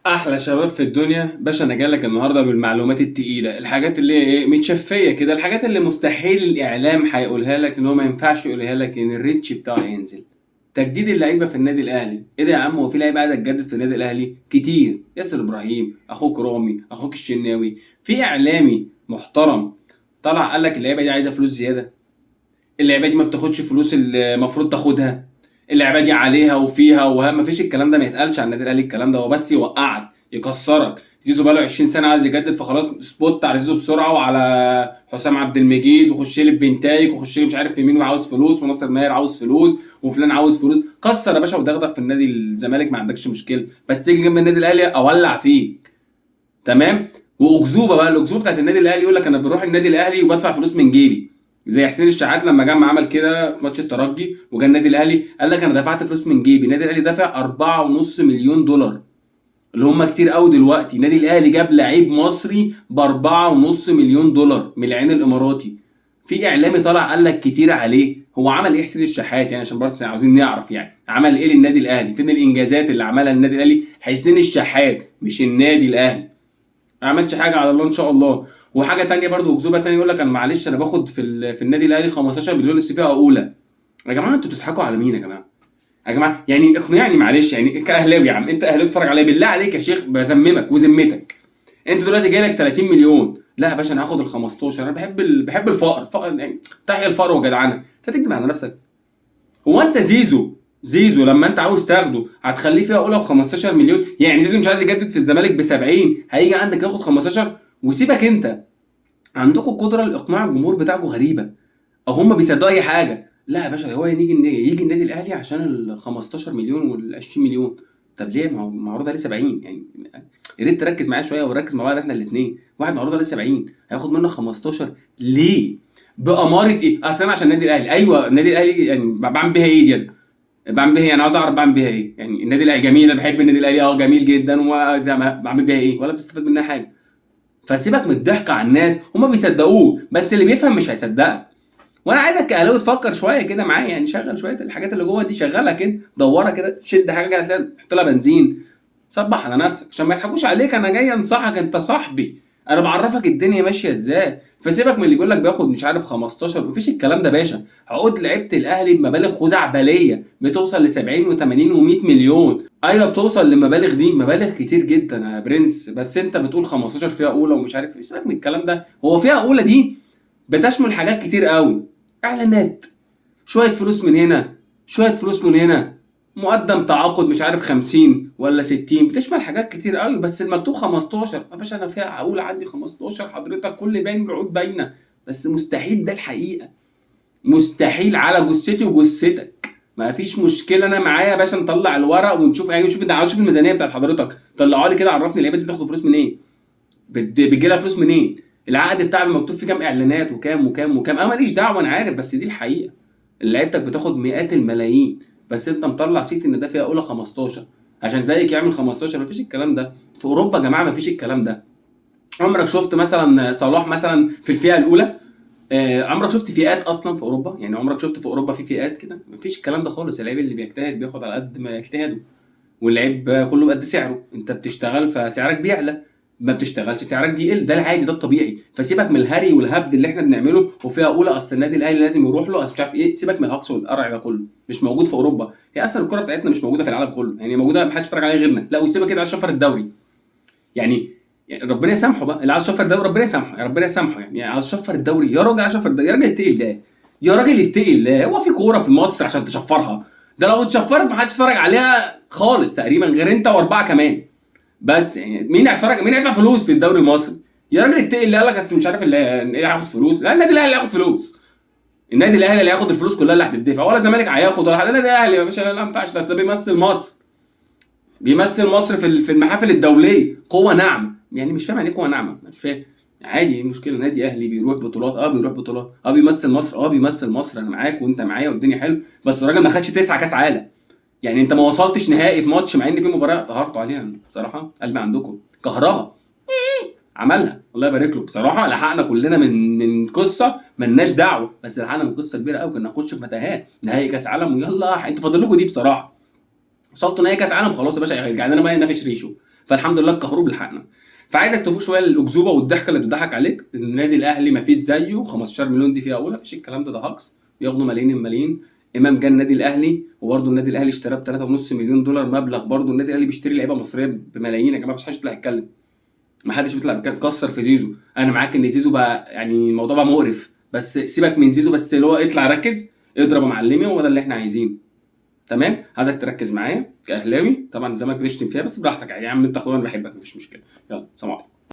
احلى شباب في الدنيا باشا، انا جاي لك النهارده بالمعلومات التقيله، الحاجات اللي هي ايه متشفيه كده، الحاجات اللي مستحيل الاعلام هيقولها لك، ان هو ما ينفعش يقولها لك، ان الريتش بتاعه هينزل. تجديد اللعيبه في النادي الاهلي، ايه ده يا عم؟ هو في لعيبه عايزه تجدد في النادي الاهلي كتير؟ ياسر ابراهيم، اخوك رامي، اخوك الشناوي. في اعلامي محترم طلع قال لك اللعيبه دي عايزه فلوس زياده؟ اللعبه دي ما بتاخدش فلوس اللي المفروض تاخدها؟ اللعبه دي عليها وفيها وها؟ ما فيش الكلام ده، ما يتقالش عن النادي الاهلي الكلام ده، هو بس يوقعك يكسرك. زيزو بقاله 20 سنه عايز يجدد، فخلاص سبوت على زيزو بسرعه، وعلى حسام عبد المجيد، وخش لي ببنتايك، وخش لي مش عارف في مين، وعاوز فلوس، وناصر ماهر عاوز فلوس، وفلان عاوز فلوس. كسر يا باشا ودغدغ في النادي الزمالك، ما عندكش مشكله، بس تيجي جنب النادي الاهلي اولع فيك. تمام. واكذوبه بقى، الاكذوبه بتاعت النادي الاهلي، يقول لك انا بروح النادي الاهلي وبدفع فلوس من جيبي. زي حسين الشحات لما جه عمل كده في ماتش الترجي وجا النادي الاهلي، قال لك انا دفعت فلوس من جيبي. النادي الاهلي دافع 4.5 مليون دولار، اللي هم كتير قوي دلوقتي. النادي الاهلي جاب لعيب مصري ب 4.5 مليون دولار من العين الاماراتي. في اعلامي طلع قال لك كتير عليه. هو عمل ايه حسين الشحات يعني؟ عشان بس عاوزين نعرف يعني عمل ايه للنادي الاهلي، فين الانجازات اللي عملها للنادي الاهلي حسين الشحات مش النادي الاهلي؟ ما عملتش حاجه على الله ان شاء الله. وحاجه تانية برضو، اكذوبه تانية، يقول لك انا معلش انا باخد في النادي الاهلي 15 مليون لسه فيها اولى. يا جماعه انتوا بتضحكوا على مين يا جماعه؟ يا جماعه يعني اقنعني معلش، يعني كاهلاوي يا عم، انت اهلاوي بتتفرج عليا بالله عليك يا شيخ، بذممك وذمتك. انت دلوقتي جاي لك 30 مليون، لا يا باشا انا هاخد ال 15، انا بحب الفقر يعني، تحيا الفقر وجدعنه. انت تكذب على نفسك. هو انت زيزو لما انت عاوز تاخده هتخليه فيها اولى ب 15 مليون؟ يعني زيزو مش عايز يجدد في الزمالك ب 70، هيجي عندك ياخد 15؟ وسيبك انت، عندكم قدره لاقناع الجمهور بتاعكم غريبه، او هم بيصدقوا اي حاجه. لا يا باشا، هو يجي النادي الاهلي عشان ال 15 مليون وال 20 مليون. طب ليه؟ ما هو معروض عليه 70 يعني. يا ريت تركز معايا شويه ونركز مع بعض احنا الاثنين. واحد معروض عليه 70 هياخد منك 15 ليه؟ بأمارة ايه؟ اصل انا عشان النادي الاهلي، ايوه النادي الاهلي يعني بعمل بيها ايه دي أنا؟ بعمل بيها ايه؟ انا عاوز اعرف بعمل بيها ايه. يعني النادي الاهلي جميل، انا بحب النادي الاهلي، جميل جدا، بعمل بيها ايه؟ ولا بستفاد منها حاجه. فسيبك من الضحك على الناس، هما بيصدقوه بس اللي بيفهم مش هيصدقك. وانا عايزك كاهلاوي تفكر شويه كده معايا، يعني شغل شويه الحاجات اللي جوه دي، شغلها كده، دورها كده، شد حاجه كده هتلاقي، حط لها بنزين، صبح على نفسك عشان ما يضحكوش عليك. انا جاي انصحك، انت صاحبي، انا بعرفك الدنيا ماشيه ازاي. فسيبك من اللي بيقول لك بياخد مش عارف 15، مفيش الكلام ده باشا. عقود لعيبه الاهلي بمبالغ خزعبليه بتوصل ل 70 و80 و100 مليون. ايوه بتوصل للمبالغ دي، مبالغ كتير جدا يا برنس، بس انت بتقول 15 فيها اولى ومش عارف ايه. سيبك من الكلام ده، هو فيها اولى دي بتشمل حاجات كتير قوي. اعلانات، شويه فلوس من هنا، شويه فلوس من هنا، مقدم تعاقد مش عارف 50 ولا 60، بتشمل حاجات كتير قوي. بس المكتوب 15 يا باشا، انا فيها اقول عندي 15 حضرتك، كل باين العقود باينه. بس مستحيل ده الحقيقه، مستحيل على جثتي وجثتك. ما فيش مشكله، انا معايا يا باشا، نطلع الورق ونشوف يعني، شوف انت عاوز، شوف الميزانيه بتاعت حضرتك، طلعوا لي كده، عرفني اللعيبه دي بتاخد فلوس منين، بتجي لها فلوس منين، العقد بتاع مكتوب فيه كام اعلانات وكام وكام وكام. انا ماليش دعوه، انا عارف، بس دي الحقيقه. لعيبتك بتاخد مئات الملايين، بس انت مطلع سيت ان ده فيها اولى 15 عشان زيك يعمل 15. مفيش الكلام ده في اوروبا يا جماعه، مفيش الكلام ده. عمرك شفت مثلا صلاح مثلا في الفئه الاولى؟ عمرك شفت فئات اصلا في اوروبا؟ يعني عمرك شفت في اوروبا في فئات كده؟ مفيش الكلام ده خالص. اللعيب اللي بيجتهد بياخد على قد ما يجتهده، واللعيب كله بقد سعره. انت بتشتغل فسعرك بيعلى، ما بتشتغلش سعرك بيقل، ده العادي، ده الطبيعي. فسيبك من الهري والهبد اللي احنا بنعمله وفيها اولى اصل النادي الاهلي لازم يروح له، اصل مش عارف ايه. سيبك من الهجص والقرع ده كله، مش موجود في اوروبا. هي اصلا الكره بتاعتنا مش موجوده في العالم كله، يعني موجوده ما حدش يتفرج عليها غيرنا. لا وسيبك كده عشان شفر الدوري يعني. يعني ربنا يسامحه بقى، اللي عايز يشفر الدوري ربنا يسامحه، يا ربنا يسامحه يعني عايز يشفر الدوري يا راجل، عايز يشفر الدوري يا راجل اتقي الله. يا راجل اتقي الله، هو في كوره في مصر عشان تشفرها؟ ده لو اتشفرت ما حدش يتفرج عليها خالص تقريبا غير انت واربعه كمان. بس يعني مين هيتفرج؟ مين هيدفع فلوس في الدوري المصري؟ يا راجل اتقي الله. قال لك اصل مش عارف اللي ايه هياخد فلوس. لا النادي الاهلي اللي هياخد فلوس، النادي الاهلي اللي هياخد الفلوس كلها اللي هتدفع، ولا الزمالك هياخد ولا حد. النادي الاهلي يا باشا، لا ما ينفعش، ده بيمثل مصر، بيمثل مصر في المحافل الدوليه، قوه ناعمه. يعني مش فاهم يعني ايه قوه ناعمه، مش فاهم. عادي، ايه المشكله؟ نادي اهلي بيروح بطولات، بيروح بطولات، بيمثل مصر، بيمثل مصر، انا معاك وانت معايا والدنيا حلو. بس الراجل ما خدش 9 كاس عالم. يعني انت ما وصلتش نهائي في ماتش، مع ان في مباراه قهرتوا عليها بصراحه، قلبي عندكم كهربا عملها الله يبارك له بصراحه. لحقنا كلنا من قصه ملناش دعوه، بس لحقنا من قصه كبيره قوي، كنا نخش في متاهات نهائي كاس عالم، ويلا انتوا فاضل لكم دي بصراحه. وصلتوا نهائي كاس عالم خلاص يا باشا، يرجع لنا بقى ننافس ريشو. فالحمد لله الكهروب لحقنا. فعايزك تفوق شويه للاكذوبه والضحكه اللي بتضحك عليك. النادي الاهلي ما فيش زيه، 15 مليون دي فيها اولى، مفيش الكلام ده هاكس، بياخدوا ملايين الملايين. امام جه النادي الاهلي وبرده النادي الاهلي اشتراه ب 3.5 مليون دولار، مبلغ برده النادي الاهلي بيشتري لعيبه مصريه بملايين. يا جماعه مش حدش يطلع يتكلم، ما حدش بيطلع يتكلم. كسر في زيزو، انا معاك ان زيزو بقى يعني الموضوع بقى مقرف، بس سيبك من زيزو، بس اللي هو اطلع ركز اضرب يا معلمي، وهو ده اللي احنا عايزينه. تمام، عايزك تركز معايا كاهلاوي. طبعا الزمالك بتشتم فيها بس براحتك عادي يا عم، انت اخويا انا بحبك مفيش مشكله. يلا سلام عليكم.